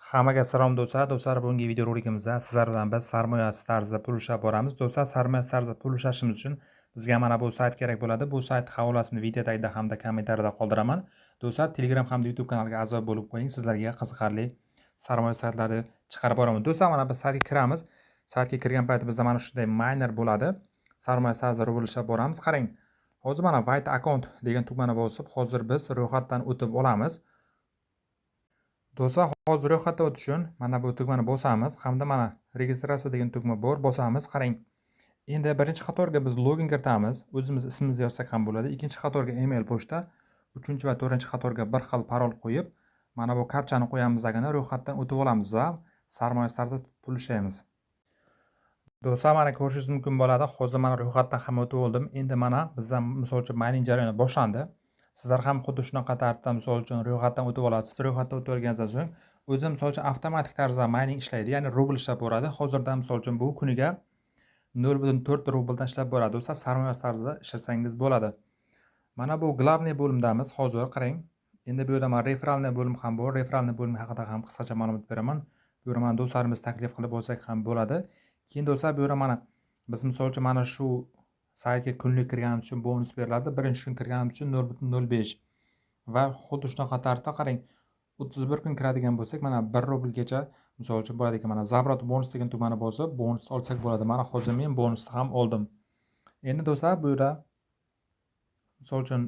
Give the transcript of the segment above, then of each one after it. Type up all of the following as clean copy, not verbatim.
Hammaga salom do'stlar. Do'stlar, bugungi videorolikimizda sizlar bilan biz sarmoyasiz tarzda pul ushlab boramiz. Do'stlar, sarmoyasiz tarzda pul ushlashimiz uchun bizga mana bu sayt kerak bo'ladi. Bu sayt havolasini video tagida hamda kommentariyada qoldiraman. Do'stlar, Telegram hamda YouTube kanaliga a'zo bo'lib qo'ying. Sizlarga qiziqarli sarmoya saytlarni chiqarib boraman. Do'stlar, mana biz saytga kiramiz. Saytga kirgan paytimizda mana shunday miner bo'ladi. Sarmoyasiz tarzda rubl ushlab boramiz. Qarang. Hozir mana white account degan tugmani bosib, hozir biz ro'yxatdan o'tib olamiz. Do'stlar, hozir ro'yxatdan o'tish uchun mana bu tugmani bosamiz hamda mana registratsiya degan tugma bor, bosamiz. Qarang. Endi birinchi qatorga biz login kiritamiz. O'zimiz ismimizni yozsak ham bo'ladi. Ikkinchi qatorga email pochta, uchinchi va to'rtinchi qatorga bir xil parol qo'yib, mana bu kapchani qo'yamizagina ro'yxatdan o'tib olamiz va sarmoya startida pul ishlaymiz. Do'stlar, mana ko'rishingiz mumkin bo'ladi. Hozir mana ro'yxatdan ham o'tib oldim. Endi mana bizdan misol uchun mining jarayoni boshlandi. Sizlar ham xuddi shunaqa tartibda misol uchun ro'yxatdan o'tib olasiz. Ro'yxatdan o'tib olganingizdan so'ng o'zi misol uchun avtomatik tarzda mining ishlaydi, ya'ni rubl ishlab boradi. Hozirda misol uchun bu kuniga 0,4 rubldan ishlab boradi. Do'stlar, sarmoya tarzida ishlasangiz bo'ladi. Mana bu glavniy bo'limdamiz. Hozir qarang. Endi bu yerda mana referalniy bo'lim ham bor. Referalniy bo'lim haqida ham qisqacha ma'lumot beraman. Bu yerda mana do'stlarimiz taklif qilib olsak ham bo'ladi. Keyin do'stlar, bu yerda mana biz misol uchun mana shu saytga kunlik kirganimiz uchun bonus beriladi. Birinchi kun kirganimiz uchun 0,05 va xuddi shunaqa tartibda qarang. 31 kun kiradigan bo'lsak, mana 1 rublgacha misol uchun bo'ladi ekan. Mana Zabrot bonus degan tugmani bosib, bonus olsak bo'ladi. Mana hozir men bonusni ham oldim. Endi do'stlar, bu yerda misol uchun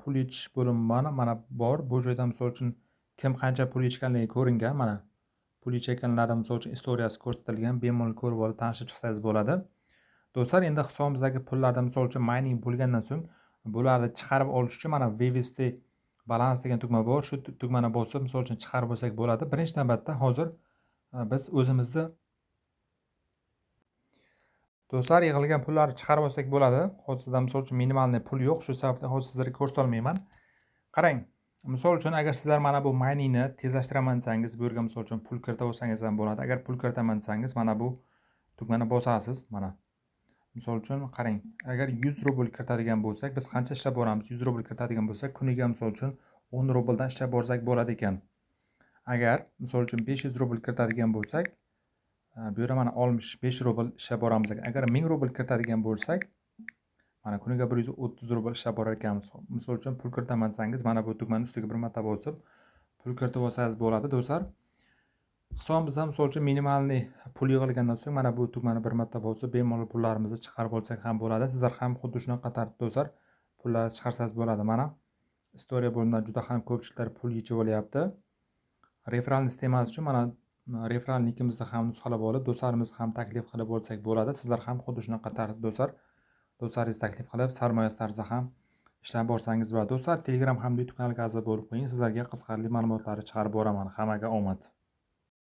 pul yechish bo'limi mana bor. Bu joyda misol uchun kim qancha pul yechganligi ko'ringan. Mana pul yechganlarda misol uchun istoriyasi ko'rsatilgan. Bemalol ko'rib olib tanishib chiqsangiz bo'ladi. Do'stlar, endi hisobimizdagi pullarda misol uchun mining bo'lgandan so'ng bularni chiqarib olish uchun mana vvst balans degan tugma bor. Shu tugmani bosib misol uchun chiqarib olsak bo'ladi. Birinchi navbatda hozir biz o'zimizni do'stlar yig'ilgan pullarni chiqarib olsak bo'ladi. Hozirda misol uchun minimalniy pul yo'q, shu sababdan hozir sizlarga ko'rsata olmayman. Qarang. Misol uchun agar sizlar mana bu miningni tezlashtiraman desangiz, bu yerga misol uchun pul kirita olsangiz ham bo'ladi. Agar pul kiritaman desangiz, mana bu tugmani bosasiz. Mana misol uchun qarang, agar 100 rubl kiritadigan bo'lsak, biz qancha ishlab boramiz? 100 rubl kiritadigan bo'lsak, kuniga misol uchun 10 rubldan ishlab borsak bo'ladi ekan. Agar misol uchun 500 rubl kiritadigan bo'lsak, bu yerda mana 65 rubl ishlab boramiz ekan. Agar 1000 rubl kiritadigan bo'lsak, mana kuniga 130 rubl ishlab borar ekanmiz. Misol uchun pul kiritaman desangiz, mana bu tugmani ustiga bir marta bosib, pul kiritib olsangiz bo'ladi, do'stlar. Hisobimizda misol uchun minimalniy pul yig'ilgandan so'ng mana bu tugmani bir marta bosib bemalol pullarimizni chiqarib olsak ham bo'ladi. Sizlar ham xuddi shunaqa tartibda do'stlar pullarni chiqarsangiz bo'ladi. Mana istoriya bo'limidan juda ham ko'pchiliklar pul yechib olyapti. Referalniy sistemasi uchun mana referal nikimizni ham nusxalab olib, do'stlarimiz ham taklif qilib olsak bo'ladi. Sizlar ham xuddi shunaqa tartibda do'stlar do'stlaringiz taklif qilib sarmoyasiz tarzda ham ishlab borsangiz bo'ladi. Do'stlar, Telegram hamda YouTube kanaliga a'zo bo'lib qo'ying. Sizlarga qiziqarli ma'lumotlarni chiqarib boraman. Hammaga omad.